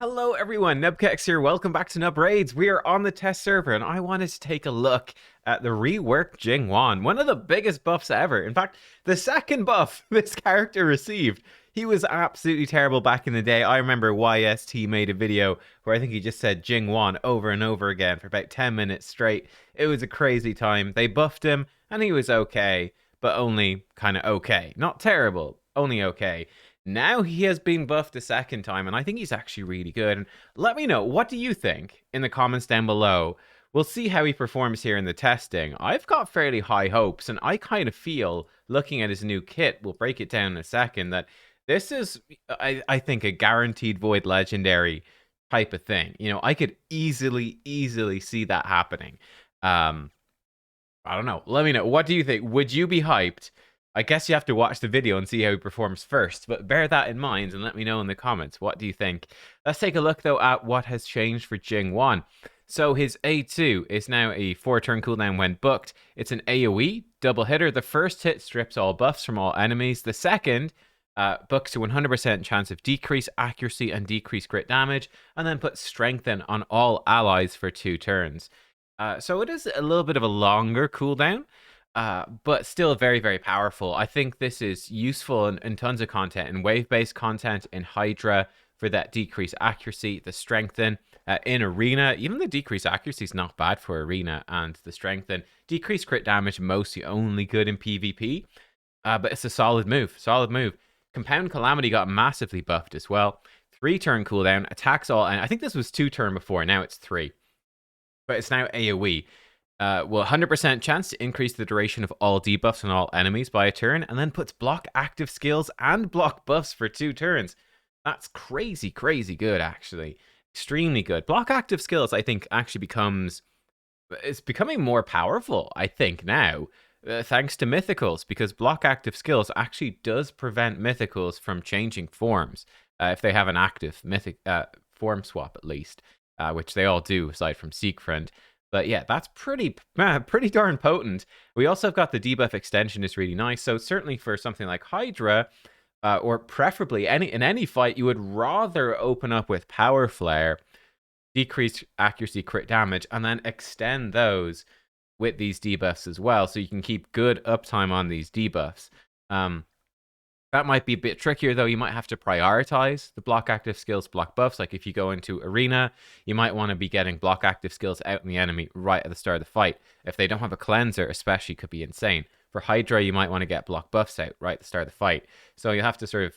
Hello everyone, nubkeks here. Welcome back to Nub Raids. We are on the test server and I wanted to take a look at the reworked Jingwon, one of the biggest buffs ever. In fact, the second buff this character received. He was absolutely terrible back in the day. I remember YST made a video where I think he just said Jingwon over and over again for about 10 minutes straight. It was a crazy time. They buffed him and he was okay, but only kind of okay. Not terrible, only okay. Now he has been buffed a second time, and I think he's actually really good. And let me know, what do you think in the comments down below? We'll see how he performs here in the testing. I've got fairly high hopes, and I kind of feel, looking at his new kit, we'll break it down in a second, that this is, I think, a guaranteed Void Legendary type of thing. You know, I could easily see that happening. I don't know. Let me know. What do you think? Would you be hyped? I guess you have to watch the video and see how he performs first, but bear that in mind and let me know in the comments. What do you think? Let's take a look, though, at what has changed for Jingwon. So his A2 is now a 4-turn cooldown when booked. It's an AoE double hitter. The first hit strips all buffs from all enemies. The second books to 100% chance of decrease accuracy and decrease crit damage, and then puts strengthen on all allies for 2 turns. So it is a little bit of a longer cooldown. But still very powerful. I think this is useful in tons of content, in wave-based content, in Hydra for that decreased accuracy, the strengthen, in Arena. Even the decreased accuracy is not bad for Arena, and the strengthen. Decreased crit damage, mostly only good in PvP, but it's a solid move, Compound Calamity got massively buffed as well. 3-turn cooldown, attacks all, and I think this was 2-turn before, now it's 3. But it's now AoE. Will 100% chance to increase the duration of all debuffs on all enemies by a turn, and then puts block active skills and block buffs for 2 turns. That's crazy good, actually. Extremely good. Block active skills, I think, actually it's becoming more powerful, I think, now, thanks to Mythicals, because block active skills actually does prevent Mythicals from changing forms, if they have an active mythic form swap, at least, which they all do, aside from Seekfriend. But yeah, that's pretty darn potent. We also have got the debuff extension is really nice. So certainly for something like Hydra, or preferably in any fight, you would rather open up with Power Flare, decrease accuracy, crit damage, and then extend those with these debuffs as well. So you can keep good uptime on these debuffs. That might be a bit trickier, though. You might have to prioritize the block active skills, block buffs. Like if you go into Arena, you might want to be getting block active skills out in the enemy right at the start of the fight. If they don't have a cleanser, especially, could be insane. For Hydra, you might want to get block buffs out right at the start of the fight. So you have to sort of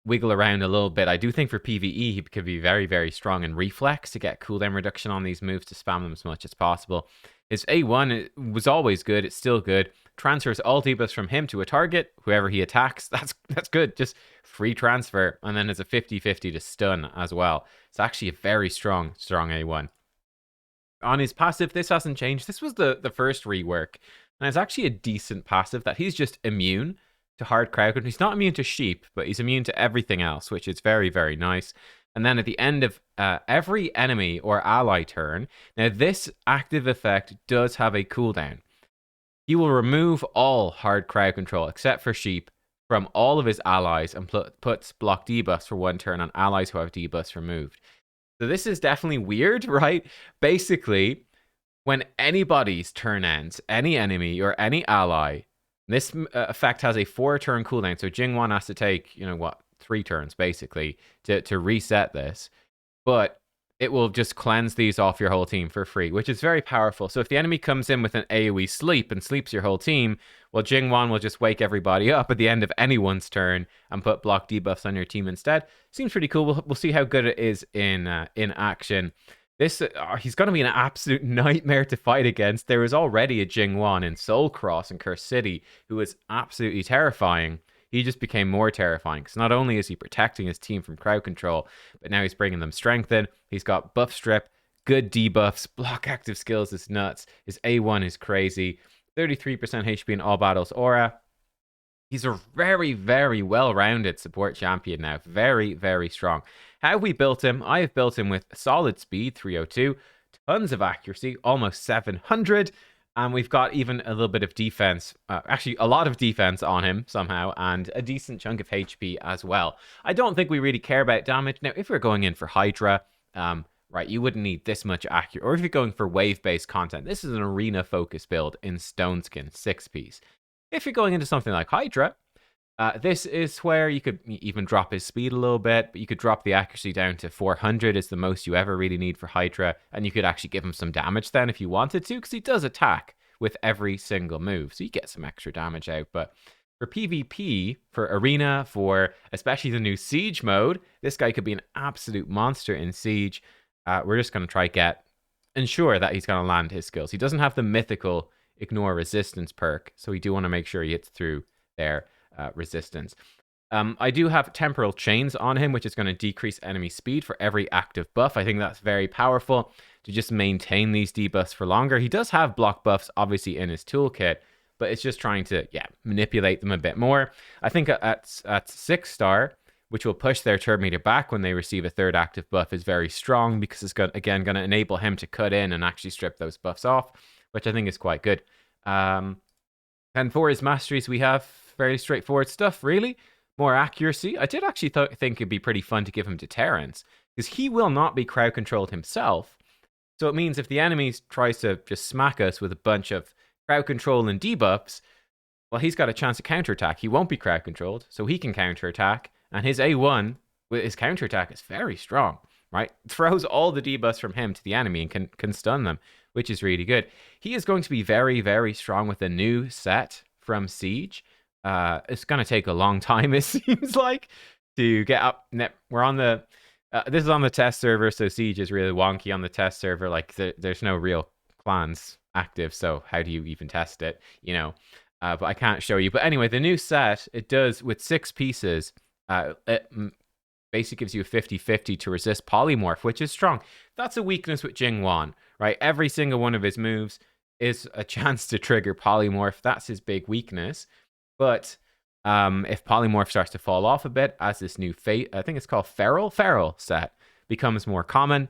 wiggle around a little bit. I do think for PvE, he could be very strong in Reflex to get cooldown reduction on these moves to spam them as much as possible. His A1 was always good. It's still good. Transfers all debuffs from him to a target, whoever he attacks. That's good. Just free transfer. And then it's a 50-50 to stun as well. It's actually a very strong A1. On his passive, this hasn't changed. This was the first rework. And it's actually a decent passive that he's just immune to hard crowd control. He's not immune to sheep, but he's immune to everything else, which is very nice. And then at the end of every enemy or ally turn, now this active effect does have a cooldown. He will remove all hard crowd control, except for sheep, from all of his allies and puts block debuffs for 1 turn on allies who have debuffs removed. So this is definitely weird, right? Basically, when anybody's turn ends, any enemy or any ally, this effect has a 4-turn cooldown. So Jingwon has to take, 3 turns, basically, to reset this. But it will just cleanse these off your whole team for free, which is very powerful. So if the enemy comes in with an AoE sleep and sleeps your whole team, well, Jingwon will just wake everybody up at the end of anyone's turn and put block debuffs on your team instead. Seems pretty cool. We'll see how good it is in action. This he's going to be an absolute nightmare to fight against. There was already a Jingwon in Soulcross and Curse City who was absolutely terrifying. He just became more terrifying because not only is he protecting his team from crowd control, but now he's bringing them strengthen. He's got buff strip, good debuffs, block active skills is nuts. His A1 is crazy. 33% HP in all battles aura. He's a very well-rounded support champion now. Very strong. How have we built him? I have built him with solid speed, 302, tons of accuracy, almost 700, And we've got even a little bit of defense, actually a lot of defense on him somehow, and a decent chunk of HP as well. I don't think we really care about damage. Now, if we're going in for Hydra, right, you wouldn't need this much accurate. Or if you're going for wave-based content, this is an arena-focused build in Stone Skin 6-piece. If you're going into something like Hydra, this is where you could even drop his speed a little bit, but you could drop the accuracy down to 400 is the most you ever really need for Hydra, and you could actually give him some damage then if you wanted to, because he does attack with every single move, so you get some extra damage out. But for PvP, for Arena, for especially the new Siege mode, this guy could be an absolute monster in Siege. We're just going to try ensure that he's going to land his skills. He doesn't have the mythical Ignore Resistance perk, so we do want to make sure he hits through there. Resistance. I do have Temporal Chains on him, which is going to decrease enemy speed for every active buff. I think that's very powerful to just maintain these debuffs for longer. He does have block buffs, obviously, in his toolkit, but it's just trying to, manipulate them a bit more. I think at 6-star, which will push their turn meter back when they receive a third active buff, is very strong because it's, again, going to enable him to cut in and actually strip those buffs off, which I think is quite good. And for his masteries, we have fairly straightforward stuff, really. More accuracy. I did actually think it'd be pretty fun to give him deterrence, because he will not be crowd controlled himself. So it means if the enemy tries to just smack us with a bunch of crowd control and debuffs, well, he's got a chance to counterattack. He won't be crowd controlled, so he can counterattack. And his A1 with his counterattack is very strong, right? Throws all the debuffs from him to the enemy and can stun them, which is really good. He is going to be very, very strong with a new set from Siege. It's going to take a long time, it seems like, to get up. We're on the... this is on the test server, so Siege is really wonky on the test server. Like, there's no real clans active, so how do you even test it, you know? But I can't show you. But anyway, the new set, it does, with 6 pieces, it basically gives you a 50-50 to resist Polymorph, which is strong. That's a weakness with Jingwon, right? Every single one of his moves is a chance to trigger Polymorph. That's his big weakness. But if Polymorph starts to fall off a bit, as this new Fate, I think it's called Feral set, becomes more common,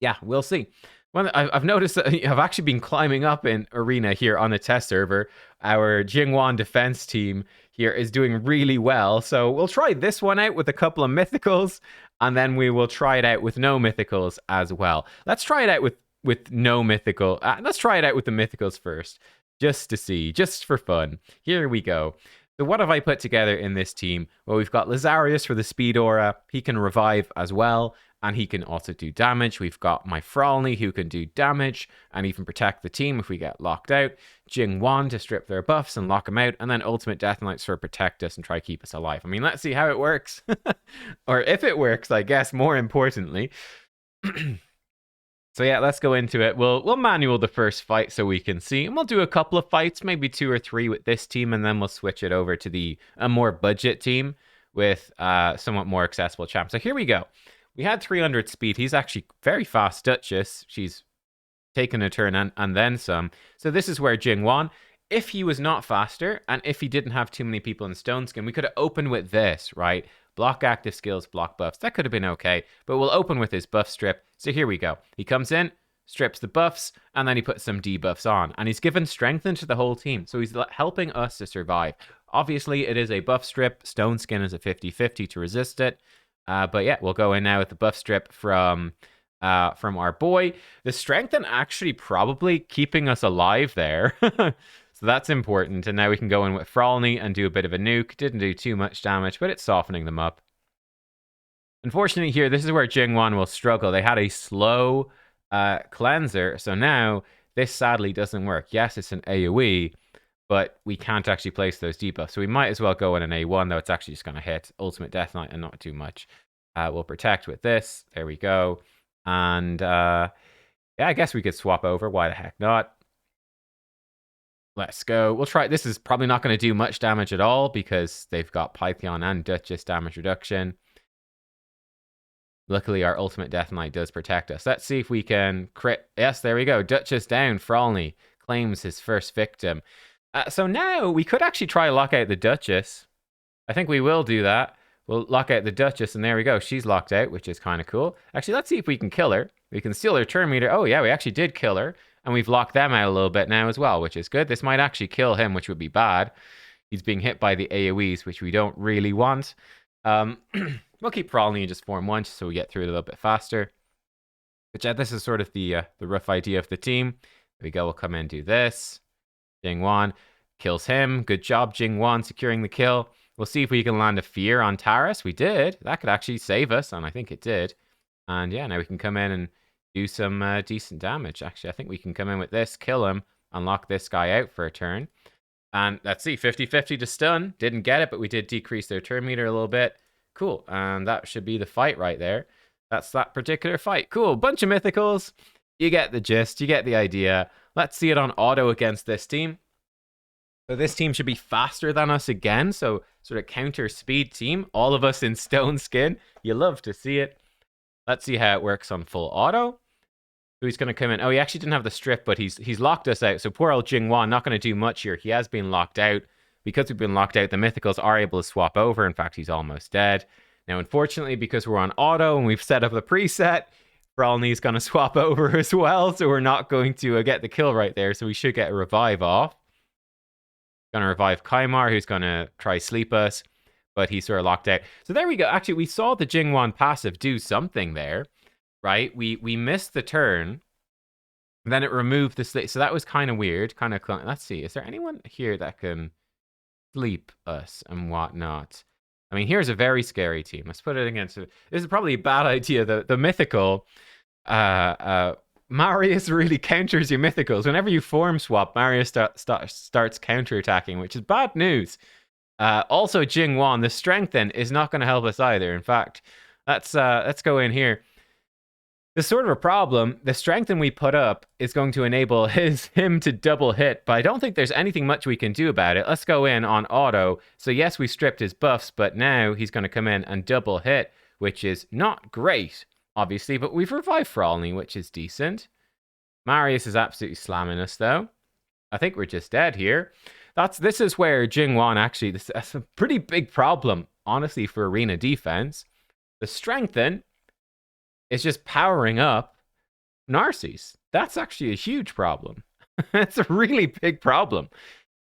yeah, we'll see. Well, I've noticed that I've actually been climbing up in Arena here on the test server. Our Jingwon defense team here is doing really well. So we'll try this one out with a couple of mythicals, and then we will try it out with no mythicals as well. Let's try it out with no mythical. Let's try it out with the mythicals first, just to see, just for fun. Here we go. So what have I put together in this team? Well, we've got Lazarius for the speed aura. He can revive as well, and he can also do damage. We've got my Frolny, who can do damage and even protect the team if we get locked out. Jingwon to strip their buffs and lock them out. And then Ultimate Death Knights for protect us and try to keep us alive. I mean, let's see how it works. Or if it works, I guess, more importantly. So yeah, let's go into it. We'll manual the first fight so we can see, and we'll do a couple of fights, maybe 2 or 3 with this team, and then we'll switch it over to a more budget team with somewhat more accessible champs. So here we go. We had 300 speed. He's actually very fast Duchess. She's taken a turn and then some. So this is where Jingwon, if he was not faster, and if he didn't have too many people in Stone Skin, we could have opened with this, right? Block active skills, block buffs. That could have been okay, but we'll open with his buff strip. So here we go. He comes in, strips the buffs, and then he puts some debuffs on. And he's given strength into the whole team, so he's helping us to survive. Obviously, it is a buff strip. Stone Skin is a 50-50 to resist it. But yeah, we'll go in now with the buff strip from our boy. The strengthen actually probably keeping us alive there. So that's important. And now we can go in with Frolny and do a bit of a nuke. Didn't do too much damage, but it's softening them up. Unfortunately here, this is where Jingwon will struggle. They had a slow cleanser. So now this sadly doesn't work. Yes, it's an AoE, but we can't actually place those debuffs. So we might as well go in an A1, though it's actually just going to hit Ultimate Death Knight and not too much. We'll protect with this. There we go. And yeah, I guess we could swap over. Why the heck not? Let's go. We'll try. This is probably not going to do much damage at all because they've got Python and Duchess damage reduction. Luckily, our Ultimate Death Knight does protect us. Let's see if we can crit. Yes, there we go. Duchess down. Frolny claims his first victim. So now we could actually try to lock out the Duchess. I think we will do that. We'll lock out the Duchess, and there we go. She's locked out, which is kind of cool. Actually, let's see if we can kill her. We can steal her turn meter. Oh, yeah, we actually did kill her. And we've locked them out a little bit now as well, which is good. This might actually kill him, which would be bad. He's being hit by the AoEs, which we don't really want. We'll keep Frolny and just form 1 just so we get through it a little bit faster. But yeah, this is sort of the rough idea of the team. There we go. We'll come in and do this. Jingwon kills him. Good job, Jingwon, securing the kill. We'll see if we can land a fear on Taras. We did. That could actually save us, and I think it did. And yeah, now we can come in and do some decent damage. Actually, I think we can come in with this, kill him, and lock this guy out for a turn. And let's see, 50-50 to stun. Didn't get it, but we did decrease their turn meter a little bit. Cool, and that should be the fight right there. That's that particular fight. Cool, bunch of mythicals. You get the gist, you get the idea. Let's see it on auto against this team. So this team should be faster than us again, so sort of counter speed team. All of us in stone skin. You love to see it. Let's see how it works on full auto. So he's going to come in. Oh, he actually didn't have the strip, but he's locked us out. So poor old Jingwon, not going to do much here. He has been locked out. Because we've been locked out, the mythicals are able to swap over. In fact, he's almost dead. Now, unfortunately, because we're on auto and we've set up the preset, Frolny's going to swap over as well. So we're not going to get the kill right there. So we should get a revive off. Going to revive Kaimar, who's going to try sleep us. But he's sort of locked out. So there we go. Actually, we saw the Jingwon passive do something there. Right? We missed the turn. Then it removed the sleep. So that was kind of weird. Let's see. Is there anyone here that can sleep us and whatnot? I mean, here's a very scary team. Let's put it against it. This is probably a bad idea. The mythical Marius really counters your mythicals. Whenever you form swap, Marius starts counterattacking, which is bad news. Also, Jingwon, the strengthen is not going to help us either. In fact, let's go in here. There's sort of a problem. The strengthen we put up is going to enable him to double hit, but I don't think there's anything much we can do about it. Let's go in on auto. So yes, we stripped his buffs, but now he's going to come in and double hit, which is not great, obviously, but we've revived Frolny, which is decent. Marius is absolutely slamming us, though. I think we're just dead here. This is where Jingwon actually, that's a pretty big problem, honestly, for arena defense. The strengthen is just powering up Narcisse. That's actually a huge problem. It's a really big problem.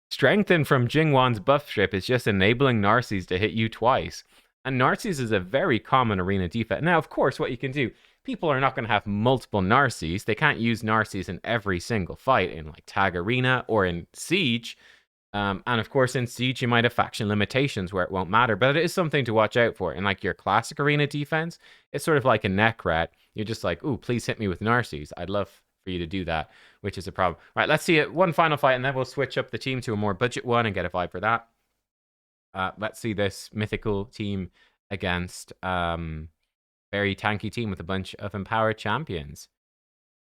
Strengthen from Jingwon's buff strip is just enabling Narcisse to hit you twice. And Narcisse is a very common arena defense. Now, of course, what you can do, people are not going to have multiple Narcisse. They can't use Narcisse in every single fight in like Tag Arena or in Siege. And of course, in Siege, you might have faction limitations where it won't matter, but it is something to watch out for. In like your classic arena defense, it's sort of like a neck rat. You're just like, ooh, please hit me with Narcisse. I'd love for you to do that, which is a problem. All right, let's see it. One final fight, and then we'll switch up the team to a more budget one and get a vibe for that. Let's see this mythical team against very tanky team with a bunch of empowered champions.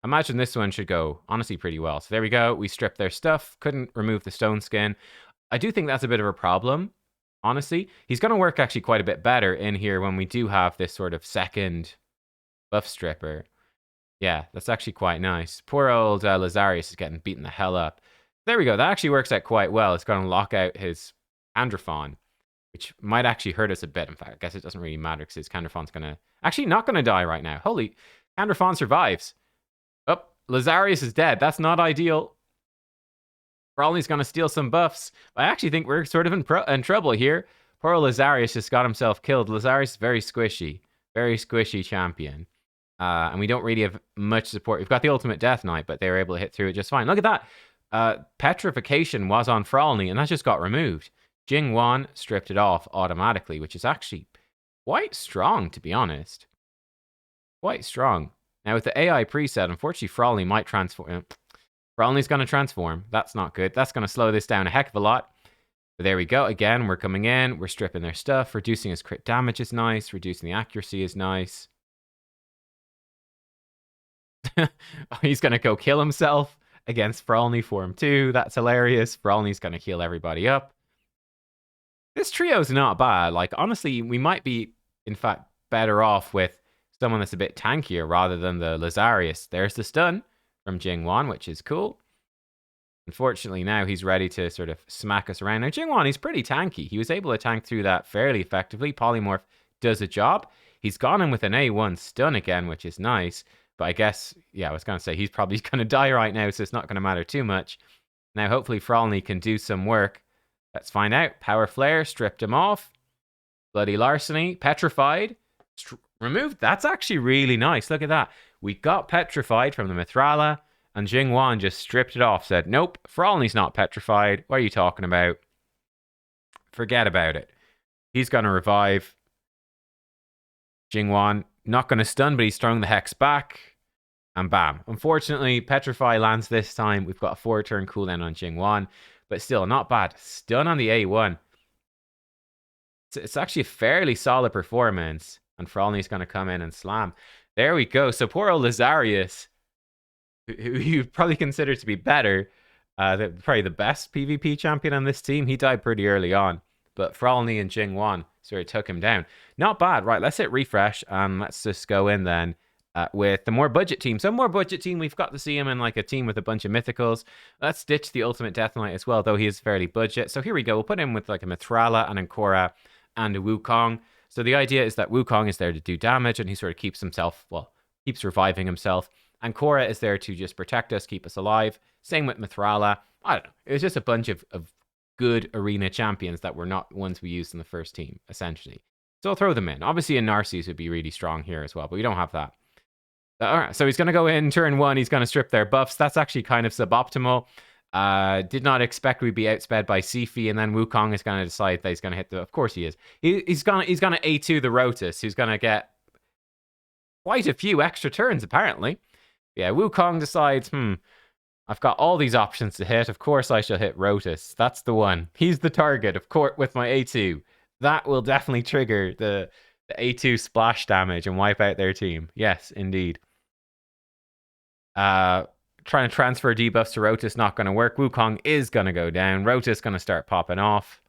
Imagine this one should go, honestly, pretty well. So there we go. We stripped their stuff. Couldn't remove the stone skin. I do think that's a bit of a problem, honestly. He's going to work actually quite a bit better in here when we do have this sort of second buff stripper. Yeah, that's actually quite nice. Poor old Lazarius is getting beaten the hell up. There we go. That actually works out quite well. It's going to lock out his Candraphon, which might actually hurt us a bit. In fact, I guess it doesn't really matter because his Candraphon's going to... Actually, not going to die right now. Holy... Candraphon survives. Oh, Lazarius is dead. That's not ideal. Frolny's going to steal some buffs. I actually think we're sort of in trouble here. Poor Lazarius just got himself killed. Lazarius is very squishy champion. And we don't really have much support. We've got the ultimate Death Knight, but they were able to hit through it just fine. Look at that. Petrification was on Frolny, and that just got removed. Jingwon stripped it off automatically, which is actually quite strong, to be honest. Quite strong. Now, with the AI preset, unfortunately, Frolny might transform. Frolny's going to transform. That's not good. That's going to slow this down a heck of a lot. But there we go. Again, we're coming in. We're stripping their stuff. Reducing his crit damage is nice. Reducing the accuracy is nice. He's going to go kill himself against Frolny Form 2. That's hilarious. Frolny's going to heal everybody up. This trio's not bad. Like, honestly, we might be, in fact, better off with someone that's a bit tankier rather than the Lazarius. There's the stun from Jingwon, which is cool. Unfortunately, now he's ready to sort of smack us around. Now, Jingwon, he's pretty tanky. He was able to tank through that fairly effectively. Polymorph does a job. He's gone in with an A1 stun again, which is nice. But I guess, yeah, I was going to say he's probably going to die right now, so it's not going to matter too much. Now, hopefully, Frolny can do some work. Let's find out. Power Flare, stripped him off. Bloody Larceny, Petrified, removed. That's actually really nice. Look at that. We got Petrified from the Mithrala, and Jingwon just stripped it off. Said, nope, Frolny's not petrified. What are you talking about? Forget about it. He's going to revive. Jingwon, not going to stun, but he's throwing the Hex back. And bam. Unfortunately, Petrify lands this time. We've got a 4-turn cooldown on Jingwon, but still not bad. Stun on the A1. It's actually a fairly solid performance. And Frolny's going to come in and slam. There we go. So poor old Lazarius, who you probably consider to be better, probably the best PvP champion on this team, he died pretty early on. But Frolny and Jingwon sort of took him down. Not bad. Right, let's hit refresh and let's just go in then with the more budget team. So more budget team, we've got to see him in like a team with a bunch of mythicals. Let's ditch the Ultimate Death Knight as well, though he is fairly budget. So here we go. We'll put him with like a Mithrala, an Ankora, and a Wukong. So the idea is that Wukong is there to do damage and he sort of keeps himself, well, keeps reviving himself. Ankora is there to just protect us, keep us alive. Same with Mithrala. I don't know. It was just a bunch of good arena champions that were not ones we used in the first team, essentially. So I'll throw them in. Obviously, a Narcissus would be really strong here as well, but we don't have that. All right, so he's going to go in turn 1. He's going to strip their buffs. That's actually kind of suboptimal. Did not expect we'd be outsped by Sifi, and then Wukong is going to decide that he's going to hit the... Of course he is. He's going to A2 the Rotus, who's going to get quite a few extra turns, apparently. Yeah, Wukong decides, I've got all these options to hit. Of course I shall hit Rotus. That's the one. He's the target, of course, with my A2. That will definitely trigger the A2 splash damage and wipe out their team. Yes, indeed. Trying to transfer debuffs to Rotus, not going to work. Wukong is going to go down. Rotus going to start popping off.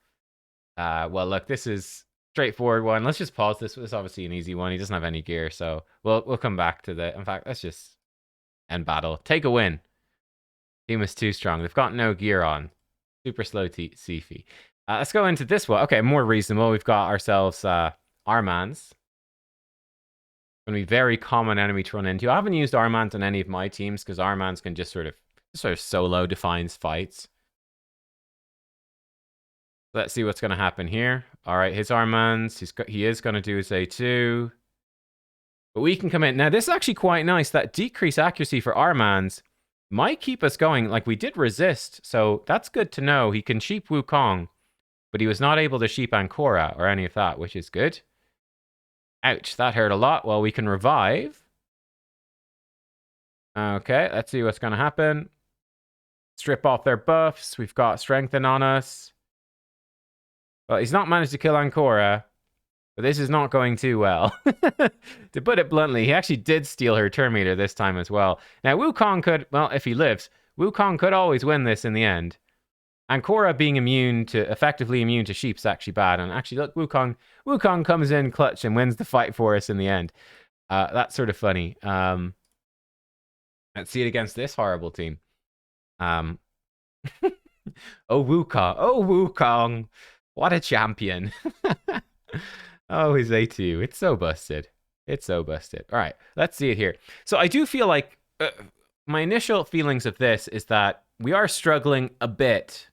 Well, look, this is straightforward one. Let's just pause this. This is obviously an easy one. He doesn't have any gear, so we'll come back to the... In fact, let's just end battle. Take a win. Team is too strong. They've got no gear on. Super slow Sifi. Let's go into this one. Okay, more reasonable. We've got ourselves Armans. Going to be very common enemy to run into. I haven't used Armans on any of my teams because Armans can just sort of solo defines fights. Let's see what's going to happen here. All right, his Armans. He is going to do his A2. But we can come in. Now, this is actually quite nice. That decreased accuracy for Armans might keep us going. Like, we did resist, so that's good to know. He can sheep Wukong, but he was not able to sheep Ankora or any of that, which is good. Ouch, that hurt a lot. Well, we can revive. Okay, let's see what's going to happen. Strip off their buffs. We've got Strengthen on us. Well, he's not managed to kill Ankora, but this is not going too well. To put it bluntly, he actually did steal her turn meter this time as well. Now, Wukong could, well, if he lives, Wukong could always win this in the end. Ankora being effectively immune to sheep's actually bad. And actually, look, Wukong comes in clutch and wins the fight for us in the end. That's sort of funny. Let's see it against this horrible team. Oh, Wukong. What a champion. Oh, his A2. It's so busted. It's so busted. All right, let's see it here. So I do feel like my initial feelings of this is that we are struggling a bit.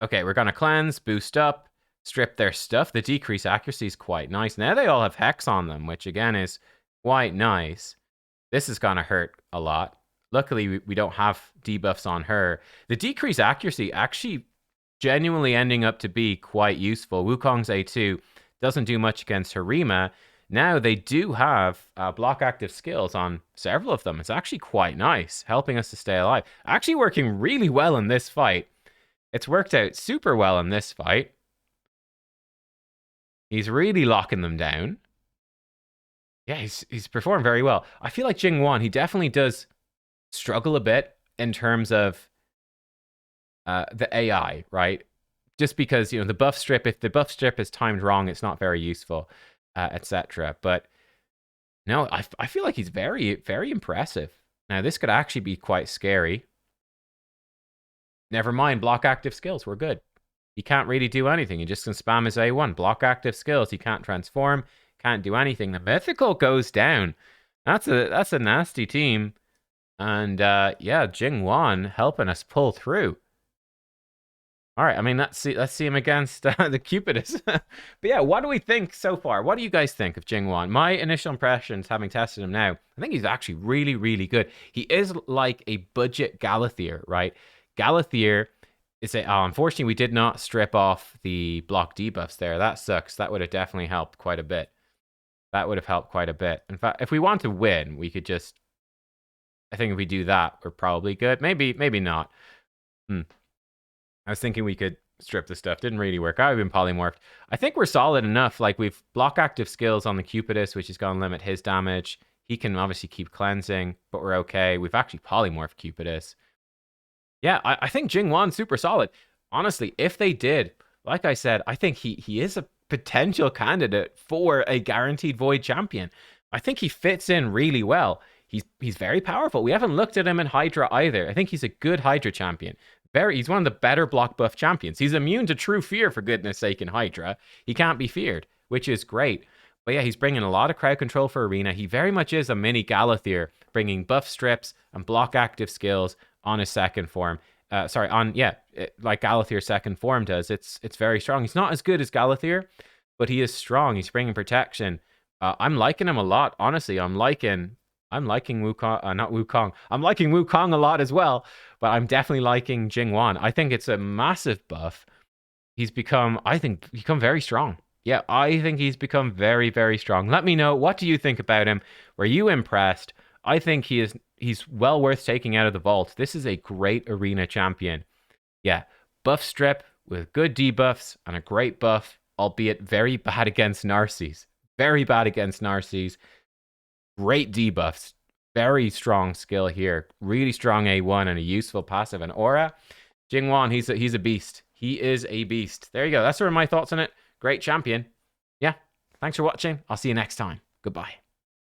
Okay, we're going to cleanse, boost up, strip their stuff. The decreased accuracy is quite nice. Now they all have Hex on them, which again is quite nice. This is going to hurt a lot. Luckily, we don't have debuffs on her. The decreased accuracy actually genuinely ending up to be quite useful. Wukong's A2 doesn't do much against Harima. Now they do have block active skills on several of them. It's actually quite nice, helping us to stay alive. Actually working really well in this fight. It's worked out super well in this fight. He's really locking them down. Yeah, he's performed very well. I feel like Jingwon, he definitely does struggle a bit in terms of the AI, right? Just because, you know, the buff strip, if the buff strip is timed wrong, it's not very useful, etc. But no, I feel like he's very, very impressive. Now, this could actually be quite scary. Never mind, block active skills, we're good. He can't really do anything. He just can spam his A1. Block active skills, he can't transform. can't do anything. The Mythical goes down. That's a nasty team. And yeah, Jingwon helping us pull through. All right, I mean let's see him against the Cupidus. But yeah, what do we think so far? What do you guys think of Jingwon? My initial impressions, having tested him now, I think he's actually really, really good. He is like a budget Galathier, right? Galathier is a. Oh, unfortunately, we did not strip off the block debuffs there. That sucks. That would have definitely helped quite a bit. That would have helped quite a bit. In fact, if we want to win, we could just. I think if we do that, we're probably good. Maybe, maybe not. I was thinking we could strip the stuff. Didn't really work out. I've been polymorphed. I think we're solid enough. Like, we've block active skills on the Cupidus, which is going to limit his damage. He can obviously keep cleansing, but we're okay. We've actually polymorphed Cupidus. Yeah, I think Jingwon's super solid. Honestly, if they did, like I said, I think he is a potential candidate for a guaranteed Void champion. I think he fits in really well. He's very powerful. We haven't looked at him in Hydra either. I think he's a good Hydra champion. He's one of the better block buff champions. He's immune to true fear, for goodness sake, in Hydra. He can't be feared, which is great. But yeah, he's bringing a lot of crowd control for Arena. He very much is a mini Galathier, bringing buff strips and block active skills on his second form. Like Galathier's second form does. It's very strong. He's not as good as Galathier, but he is strong. He's bringing protection. I'm liking him a lot. Honestly, I'm liking Wukong, not Wukong. I'm liking Wukong a lot as well, but I'm definitely liking Jingwon. I think it's a massive buff. He's become very strong. Yeah, I think he's become very, very strong. Let me know, what do you think about him? Were you impressed? I think he's well worth taking out of the vault. This is a great arena champion. Yeah, buff strip with good debuffs and a great buff, albeit very bad against Narcies. Very bad against Narcies. Great debuffs. Very strong skill here. Really strong A1 and a useful passive. And Aura, Jingwon, he's a beast. He is a beast. There you go. That's sort of my thoughts on it. Great champion. Yeah. Thanks for watching. I'll see you next time. Goodbye.